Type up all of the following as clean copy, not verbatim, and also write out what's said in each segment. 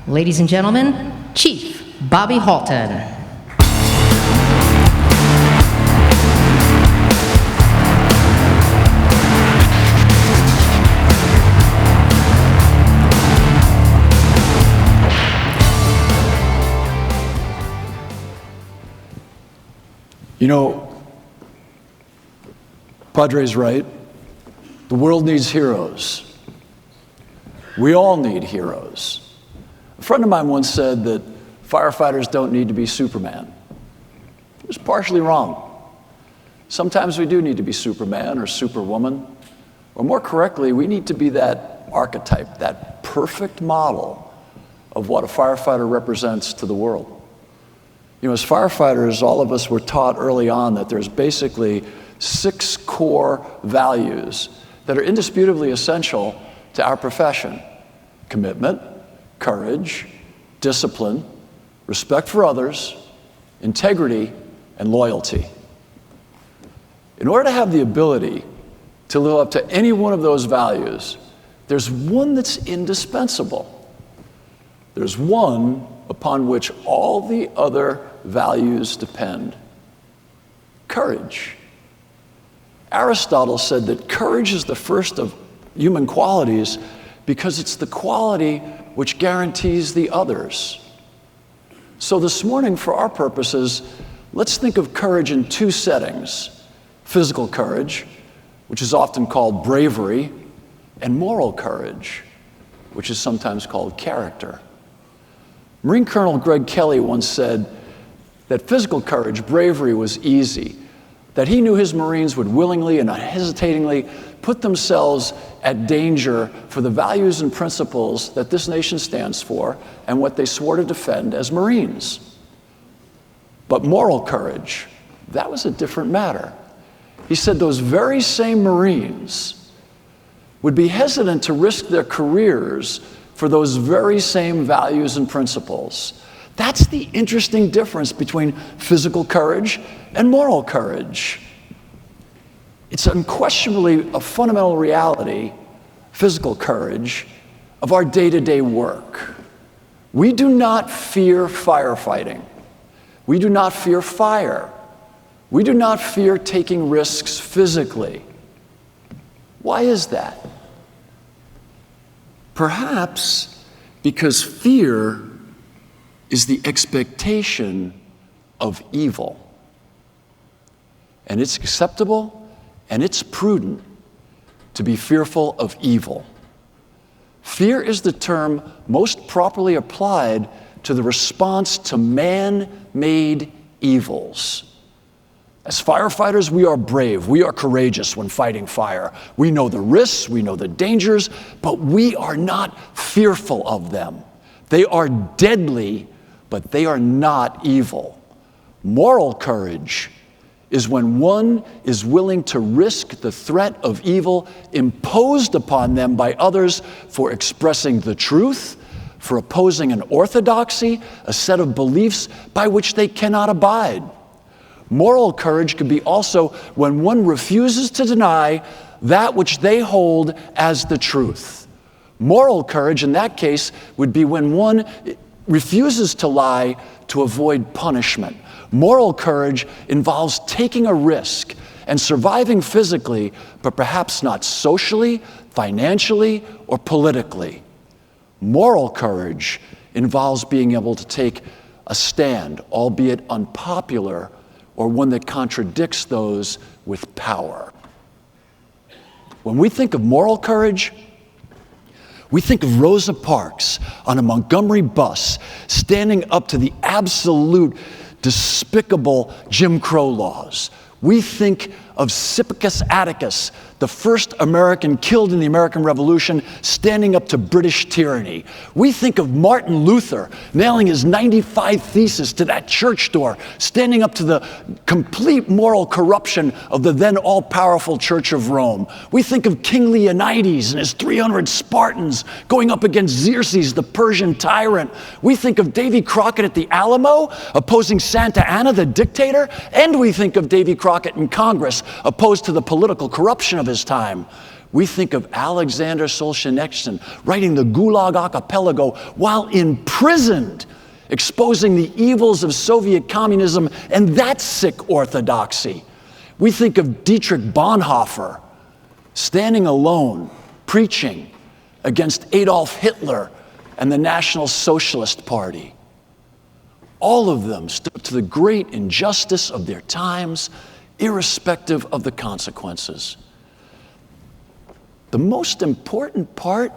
Ladies and gentlemen, Chief Bobby Halton. You know, Padre's right. The world needs heroes. We all need heroes. A friend of mine once said that firefighters don't need to be Superman. He was partially wrong. Sometimes we do need to be Superman or Superwoman, or more correctly, we need to be that archetype, that perfect model of what a firefighter represents to the world. You know, as firefighters, all of us were taught early on that there's basically 6 core values that are indisputably essential to our profession: commitment, courage, discipline, respect for others, integrity, and loyalty. In order to have the ability to live up to any one of those values, there's one that's indispensable. There's one upon which all the other values depend: courage. Aristotle said that courage is the first of human qualities because it's the quality which guarantees the others. So this morning, for our purposes, let's think of courage in 2 settings: physical courage, which is often called bravery, and moral courage, which is sometimes called character. Marine Colonel Greg Kelly once said that physical courage, bravery, was easy, that he knew his Marines would willingly and unhesitatingly put themselves at danger for the values and principles that this nation stands for and what they swore to defend as Marines. But moral courage, that was a different matter. He said those very same Marines would be hesitant to risk their careers for those very same values and principles. That's the interesting difference between physical courage and moral courage. It's unquestionably a fundamental reality, physical courage, of our day-to-day work. We do not fear firefighting. We do not fear fire. We do not fear taking risks physically. Why is that? Perhaps because fear is the expectation of evil. And it's acceptable and it's prudent to be fearful of evil. Fear is the term most properly applied to the response to man-made evils. As firefighters, we are brave, we are courageous when fighting fire. We know the risks, we know the dangers, but we are not fearful of them. They are deadly, but they are not evil. Moral courage is when one is willing to risk the threat of evil imposed upon them by others for expressing the truth, for opposing an orthodoxy, a set of beliefs by which they cannot abide. Moral courage could be also when one refuses to deny that which they hold as the truth. Moral courage in that case would be when one refuses to lie to avoid punishment. Moral courage involves taking a risk and surviving physically, but perhaps not socially, financially, or politically. Moral courage involves being able to take a stand, albeit unpopular, or one that contradicts those with power. When we think of moral courage, we think of Rosa Parks on a Montgomery bus standing up to the absolute despicable Jim Crow laws. We think of Sipicus Atticus, the first American killed in the American Revolution, standing up to British tyranny. We think of Martin Luther nailing his 95 Theses to that church door, standing up to the complete moral corruption of the then all-powerful Church of Rome. We think of King Leonidas and his 300 Spartans going up against Xerxes, the Persian tyrant. We think of Davy Crockett at the Alamo opposing Santa Anna, the dictator, and we think of Davy Crockett in Congress opposed to the political corruption of his time. We think of Alexander Solzhenitsyn writing the Gulag Archipelago while imprisoned, exposing the evils of Soviet communism and that sick orthodoxy. We think of Dietrich Bonhoeffer standing alone, preaching against Adolf Hitler and the National Socialist Party. All of them stood up to the great injustice of their times, irrespective of the consequences. The most important part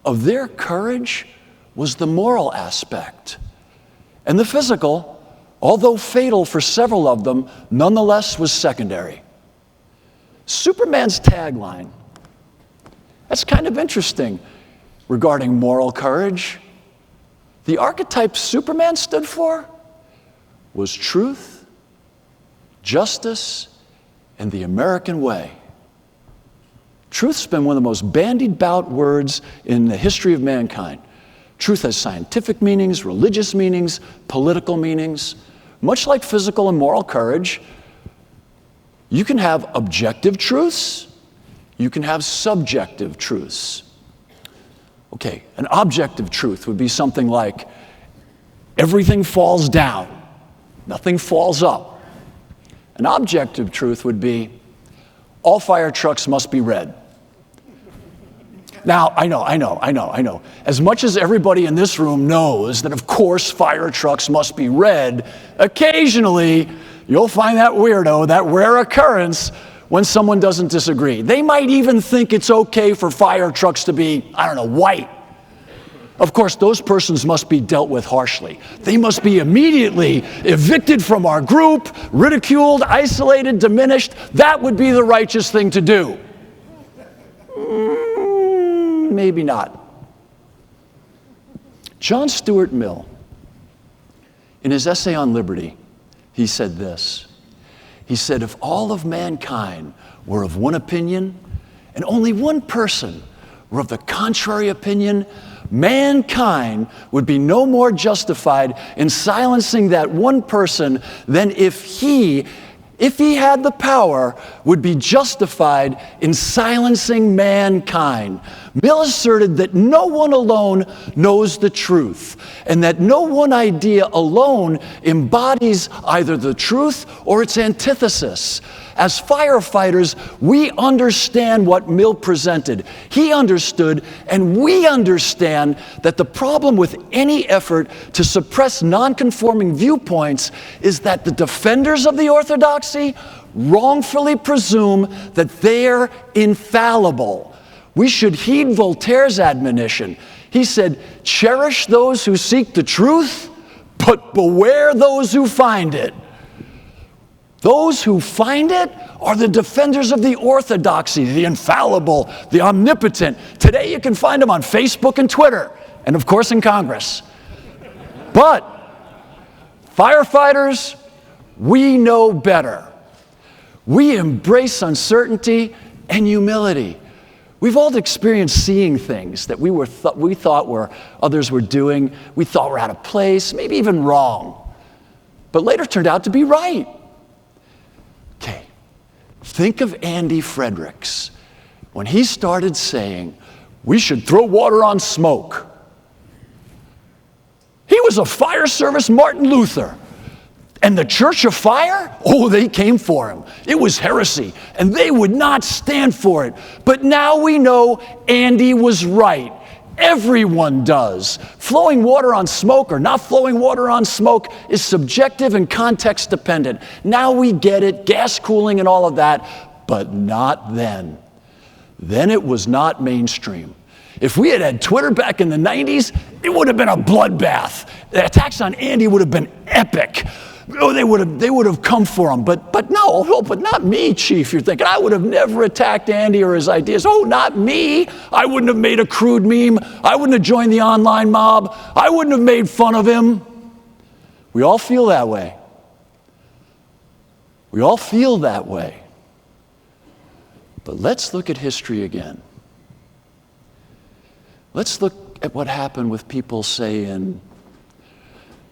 of their courage was the moral aspect. And the physical, although fatal for several of them, nonetheless was secondary. Superman's tagline, that's kind of interesting regarding moral courage. The archetype Superman stood for was truth, justice, and the American way. Truth's been one of the most bandied about words in the history of mankind. Truth has scientific meanings, religious meanings, political meanings. Much like physical and moral courage, you can have objective truths, you can have subjective truths. Okay, an objective truth would be something like, everything falls down, nothing falls up. An objective truth would be, all fire trucks must be red. Now, I know. As much as everybody in this room knows that, of course, fire trucks must be red, occasionally you'll find that weirdo, that rare occurrence, when someone doesn't disagree. They might even think it's okay for fire trucks to be, white. Of course, those persons must be dealt with harshly. They must be immediately evicted from our group, ridiculed, isolated, diminished. That would be the righteous thing to do. Maybe not. John Stuart Mill, in his essay on liberty, he said this. He said, if all of mankind were of one opinion, and only one person were of the contrary opinion, mankind would be no more justified in silencing that one person than if he had the power, would be justified in silencing mankind. Mill asserted that no one alone knows the truth, and that no one idea alone embodies either the truth or its antithesis. As firefighters, we understand what Mill presented. He understood, and we understand, that the problem with any effort to suppress nonconforming viewpoints is that the defenders of the orthodoxy wrongfully presume that they're infallible. We should heed Voltaire's admonition. He said, cherish those who seek the truth, but beware those who find it. Those who find it are the defenders of the orthodoxy, the infallible, the omnipotent. Today you can find them on Facebook and Twitter, and of course in Congress. But firefighters, we know better. We embrace uncertainty and humility. We've all experienced seeing things that we thought others were doing, we thought were out of place, maybe even wrong, but later turned out to be right. Okay, think of Andy Fredericks when he started saying, we should throw water on smoke. He was a fire service Martin Luther. And the Church of Fire, they came for him. It was heresy, and they would not stand for it. But now we know Andy was right. Everyone does. Flowing water on smoke or not flowing water on smoke is subjective and context dependent. Now we get it, gas cooling and all of that, but not then. Then it was not mainstream. If we had had Twitter back in the 90s, it would have been a bloodbath. The attacks on Andy would have been epic. They would have come for him, but not me, Chief. You're thinking, I would have never attacked Andy or his ideas. Oh, not me. I wouldn't have made a crude meme. I wouldn't have joined the online mob. I wouldn't have made fun of him. We all feel that way. We all feel that way. But let's look at history again. Let's look at what happened with people, say, in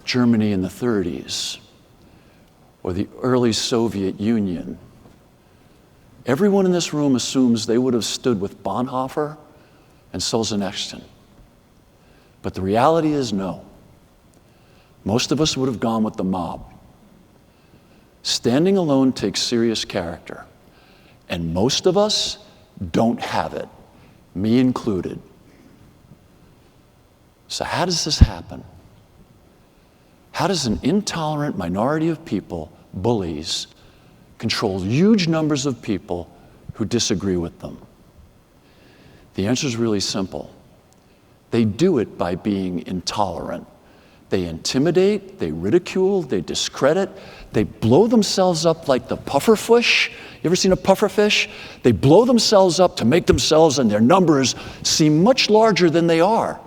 Germany in the 30s. Or the early Soviet Union. everyone in this room assumes they would have stood with Bonhoeffer and Solzhenitsyn. But the reality is no. Most of us would have gone with the mob. Standing alone takes serious character. And most of us don't have it, me included. So how does this happen? How does an intolerant minority of people, bullies, control huge numbers of people who disagree with them? The answer is really simple. They do it by being intolerant. They intimidate, they ridicule, they discredit, they blow themselves up like the pufferfish. You ever seen a pufferfish? They blow themselves up to make themselves and their numbers seem much larger than they are.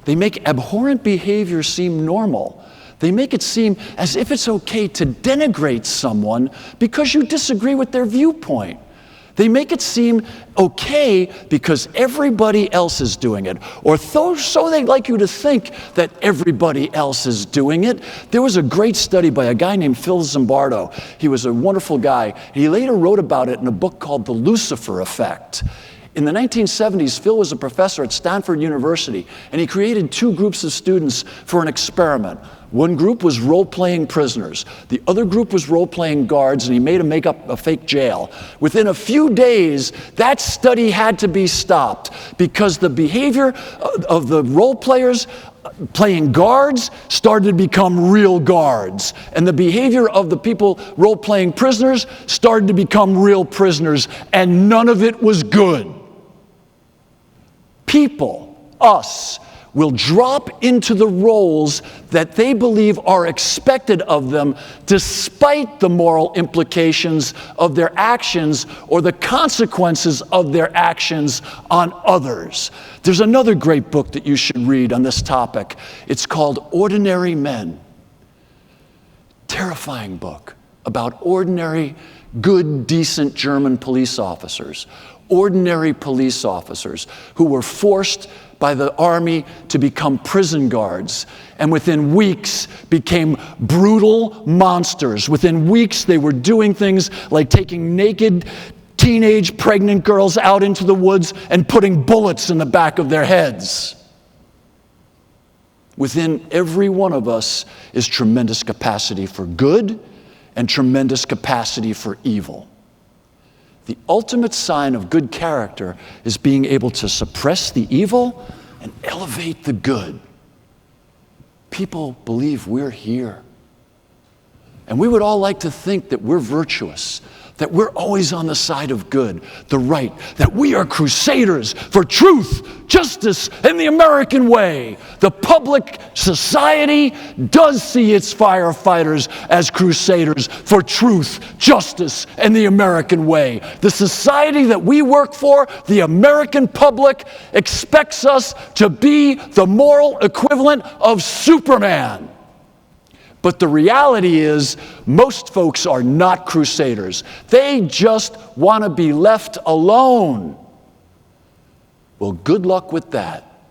They make abhorrent behavior seem normal. They make it seem as if it's okay to denigrate someone because you disagree with their viewpoint. They make it seem okay because everybody else is doing it, or so they like you to think that everybody else is doing it. There was a great study by a guy named Phil Zimbardo. He was a wonderful guy. He later wrote about it in a book called The Lucifer Effect. In the 1970s, Phil was a professor at Stanford University, and he created two groups of students for an experiment. One group was role-playing prisoners. The other group was role-playing guards, and he made them make up a fake jail. Within a few days, that study had to be stopped because the behavior of the role-players playing guards started to become real guards. And the behavior of the people role-playing prisoners started to become real prisoners, and none of it was good. People, us, will drop into the roles that they believe are expected of them despite the moral implications of their actions or the consequences of their actions on others. There's another great book that you should read on this topic. It's called Ordinary Men. Terrifying book about ordinary, good, decent German police officers. Ordinary police officers who were forced by the army to become prison guards, and within weeks became brutal monsters. Within weeks they were doing things like taking naked teenage pregnant girls out into the woods and putting bullets in the back of their heads. Within every one of us is tremendous capacity for good and tremendous capacity for evil. The ultimate sign of good character is being able to suppress the evil and elevate the good. People believe we're here. And we would all like to think that we're virtuous, that we're always on the side of good, the right, that we are crusaders for truth, justice, and the American way. The public society does see its firefighters as crusaders for truth, justice, and the American way. The society that we work for, the American public, expects us to be the moral equivalent of Superman. But the reality is, most folks are not crusaders. They just want to be left alone. Well, good luck with that.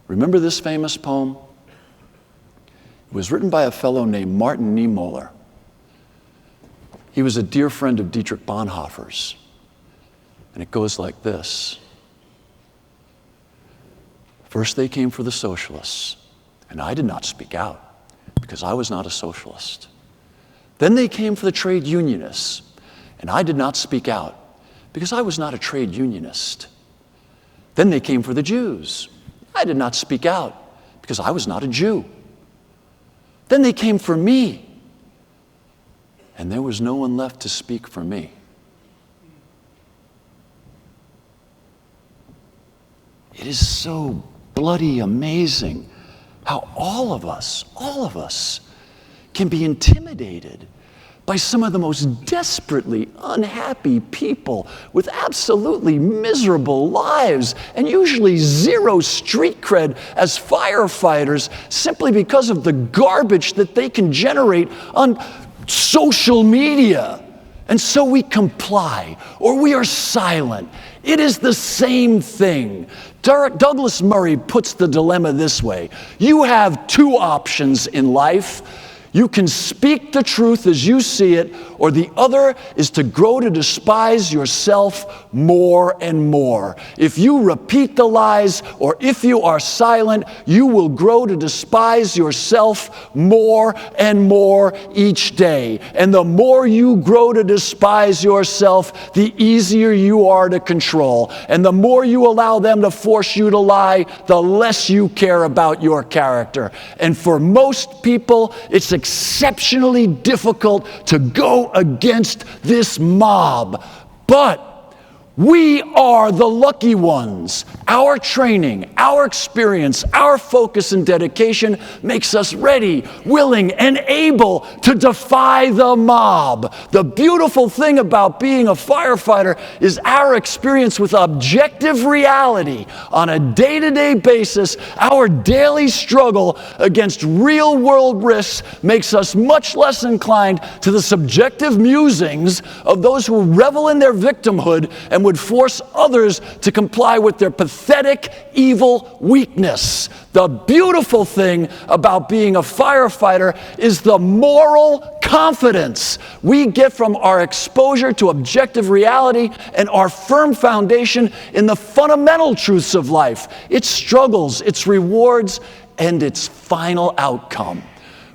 Remember this famous poem? It was written by a fellow named Martin Niemöller. He was a dear friend of Dietrich Bonhoeffer's. And it goes like this. First they came for the socialists. And I did not speak out because I was not a socialist. Then they came for the trade unionists, and I did not speak out because I was not a trade unionist. Then they came for the Jews. I did not speak out because I was not a Jew. Then they came for me, and there was no one left to speak for me. It is so bloody amazing how all of us can be intimidated by some of the most desperately unhappy people with absolutely miserable lives and usually zero street cred as firefighters simply because of the garbage that they can generate on social media. And so we comply or we are silent. It is the same thing. Douglas Murray puts the dilemma this way. You have two options in life. You can speak the truth as you see it, or the other is to grow to despise yourself more and more. If you repeat the lies, or if you are silent, you will grow to despise yourself more and more each day. And the more you grow to despise yourself, the easier you are to control. And the more you allow them to force you to lie, the less you care about your character. And for most people, it's exceptionally difficult to go against this mob. But we are the lucky ones. Our training, our experience, our focus and dedication makes us ready, willing, and able to defy the mob. The beautiful thing about being a firefighter is our experience with objective reality on a day-to-day basis. Our daily struggle against real-world risks makes us much less inclined to the subjective musings of those who revel in their victimhood and would force others to comply with their pathetic, evil weakness. The beautiful thing about being a firefighter is the moral confidence we get from our exposure to objective reality and our firm foundation in the fundamental truths of life, its struggles, its rewards, and its final outcome.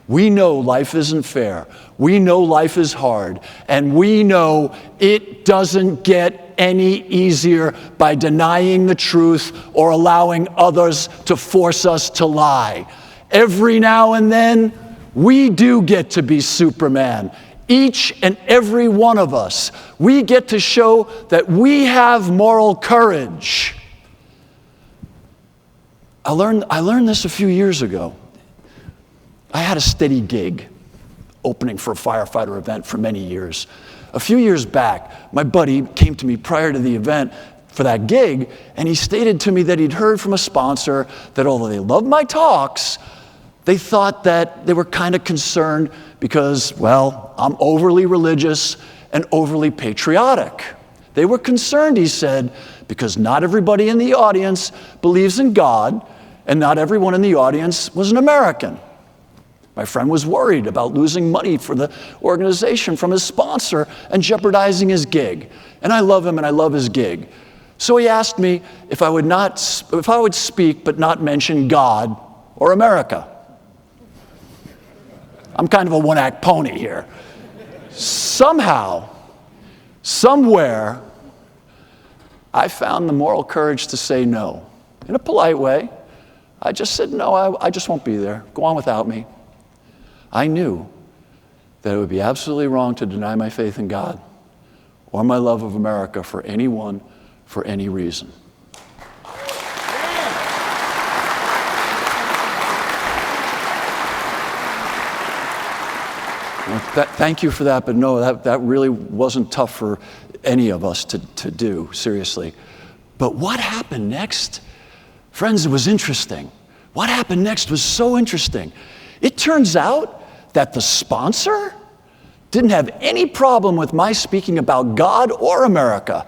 We know life isn't fair. We know life is hard. And we know it doesn't get any easier by denying the truth or allowing others to force us to lie. Every now and then, we do get to be Superman. Each and every one of us. We get to show that we have moral courage. I learned this a few years ago. I had a steady gig opening for a firefighter event for many years. A few years back, my buddy came to me prior to the event for that gig, and he stated to me that he'd heard from a sponsor that although they loved my talks, they thought that they were kind of concerned because, well, I'm overly religious and overly patriotic. They were concerned, he said, because not everybody in the audience believes in God, and not everyone in the audience was an American. My friend was worried about losing money for the organization from his sponsor and jeopardizing his gig. And I love him and I love his gig. So he asked me if I would speak but not mention God or America. I'm kind of a one-act pony here. Somehow, somewhere, I found the moral courage to say no. In a polite way. I just said, no, I just won't be there. Go on without me. I knew that it would be absolutely wrong to deny my faith in God or my love of America for anyone, for any reason. Thank you for that, but no, that really wasn't tough for any of us to do, seriously. But what happened next? Friends, it was interesting. What happened next was so interesting. It turns out that the sponsor didn't have any problem with my speaking about God or America.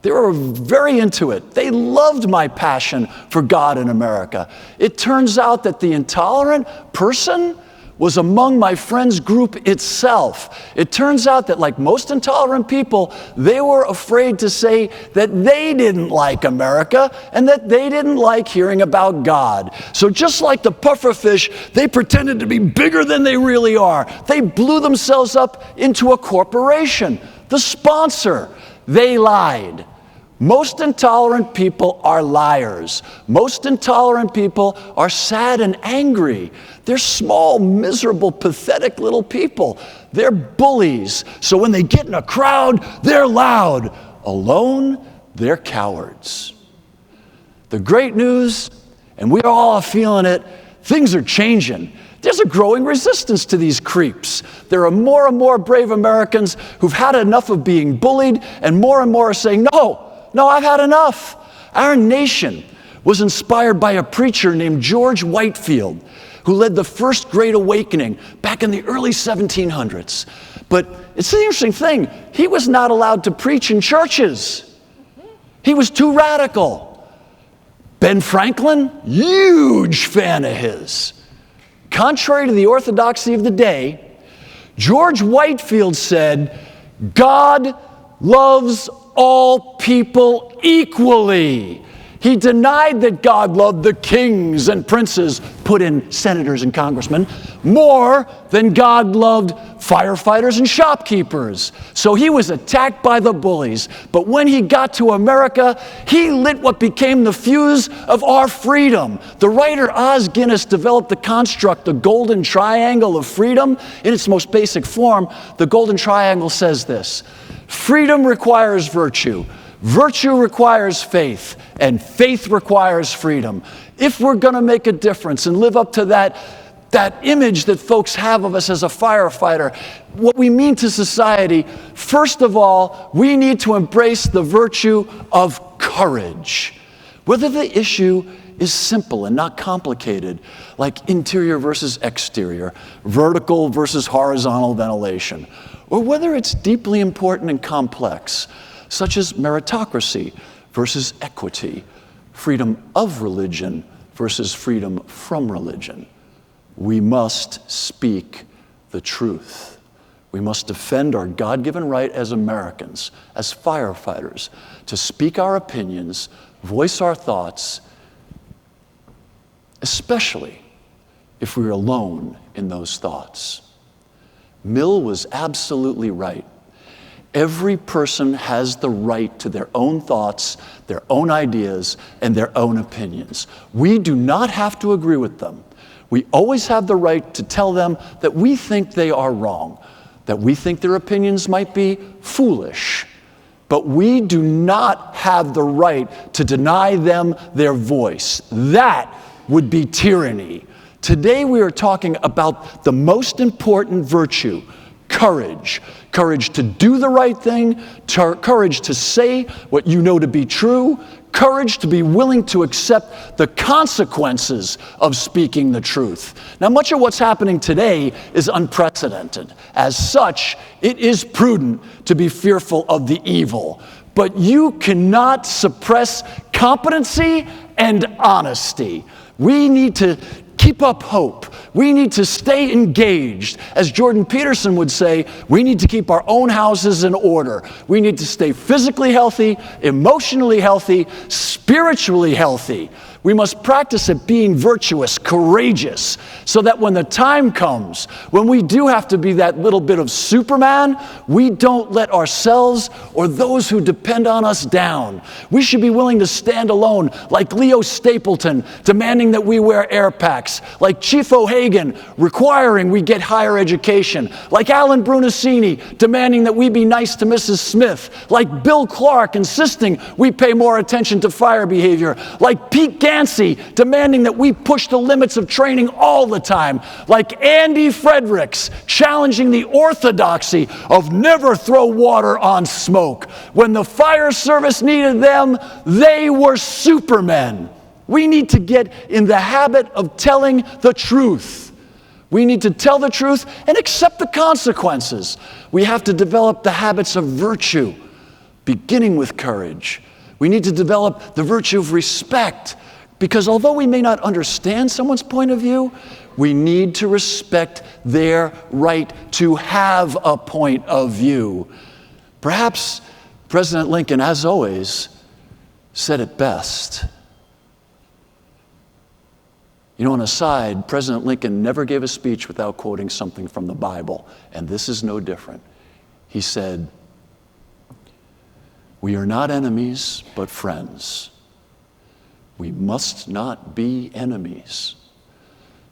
They were very into it. They loved my passion for God and America. It turns out that the intolerant person was among my friend's group itself. It turns out that like most intolerant people, they were afraid to say that they didn't like America and that they didn't like hearing about God. So just like the pufferfish, they pretended to be bigger than they really are. They blew themselves up into a corporation. The sponsor, they lied. Most intolerant people are liars. Most intolerant people are sad and angry. They're small, miserable, pathetic little people. They're bullies. So when they get in a crowd, they're loud. Alone, they're cowards. The great news, and we're all feeling it, things are changing. There's a growing resistance to these creeps. There are more and more brave Americans who've had enough of being bullied, and more are saying, no, I've had enough. Our nation was inspired by a preacher named George Whitefield, who led the first Great Awakening back in the early 1700s. But it's an interesting thing. He was not allowed to preach in churches. He was too radical. Ben Franklin, huge fan of his. Contrary to the orthodoxy of the day, George Whitefield said, God loves all people equally. He denied that God loved the kings and princes, put in senators and congressmen, more than God loved firefighters and shopkeepers. So he was attacked by the bullies. But when he got to America, he lit what became the fuse of our freedom. The writer Os Guinness developed the construct, the golden triangle of freedom. In its most basic form, the golden triangle says this: freedom requires virtue. Virtue requires faith, and faith requires freedom. If we're going to make a difference and live up to that image that folks have of us as a firefighter, what we mean to society, first of all, we need to embrace the virtue of courage. Whether the issue is simple and not complicated, like interior versus exterior, vertical versus horizontal ventilation, or whether it's deeply important and complex, such as meritocracy versus equity, freedom of religion versus freedom from religion. We must speak the truth. We must defend our God-given right as Americans, as firefighters, to speak our opinions, voice our thoughts, especially if we're alone in those thoughts. Mill was absolutely right. Every person has the right to their own thoughts, their own ideas, and their own opinions. We do not have to agree with them. We always have the right to tell them that we think they are wrong, that we think their opinions might be foolish. But we do not have the right to deny them their voice. That would be tyranny. Today we are talking about the most important virtue: courage. Courage to do the right thing, courage to say what you know to be true, courage to be willing to accept the consequences of speaking the truth. Now, much of what's happening today is unprecedented. As such, it is prudent to be fearful of the evil. But you cannot suppress competency and honesty. We need to keep up hope. We need to stay engaged. As Jordan Peterson would say, we need to keep our own houses in order. We need to stay physically healthy, emotionally healthy, spiritually healthy. We must practice at being virtuous, courageous, so that when the time comes, when we do have to be that little bit of Superman, we don't let ourselves or those who depend on us down. We should be willing to stand alone, like Leo Stapleton, demanding that we wear air packs, like Chief O'Hagan, requiring we get higher education, like Alan Brunacini, demanding that we be nice to Mrs. Smith, like Bill Clark, insisting we pay more attention to fire behavior, like Pete Gansey, demanding that we push the limits of training all the time, like Andy Fredericks, challenging the orthodoxy of never throw water on smoke. When the fire service needed them, they were supermen. We need to get in the habit of telling the truth. We need to tell the truth and accept the consequences. We have to develop the habits of virtue, beginning with courage. We need to develop the virtue of respect, because although we may not understand someone's point of view, we need to respect their right to have a point of view. Perhaps President Lincoln, as always, said it best. You know, on a side, President Lincoln never gave a speech without quoting something from the Bible, and this is no different. He said, "We are not enemies, but friends. We must not be enemies.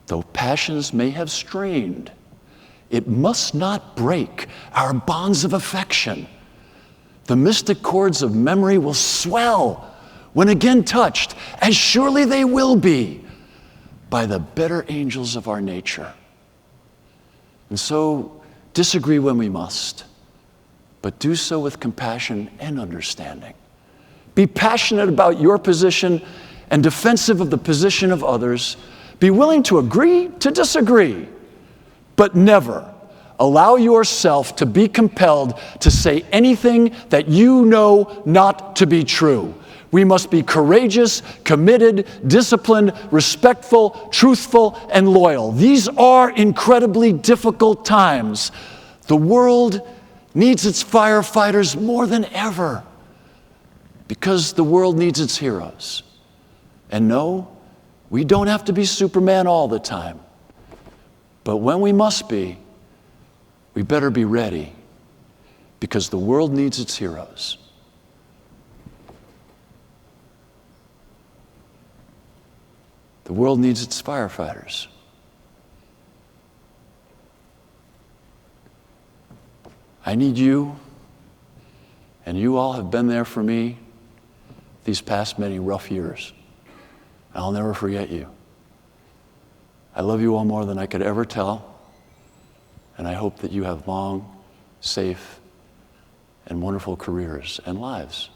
Though passions may have strained, it must not break our bonds of affection. The mystic chords of memory will swell when again touched, as surely they will be, by the better angels of our nature. And so, disagree when we must, but do so with compassion and understanding. Be passionate about your position and defensive of the position of others. Be willing to agree to disagree, but never allow yourself to be compelled to say anything that you know not to be true. We must be courageous, committed, disciplined, respectful, truthful, and loyal. These are incredibly difficult times. The world needs its firefighters more than ever because the world needs its heroes. And no, we don't have to be Superman all the time. But when we must be, we better be ready because the world needs its heroes. The world needs its firefighters. I need you, and you all have been there for me these past many rough years. I'll never forget you. I love you all more than I could ever tell, and I hope that you have long, safe, and wonderful careers and lives.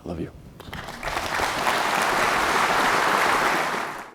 I love you.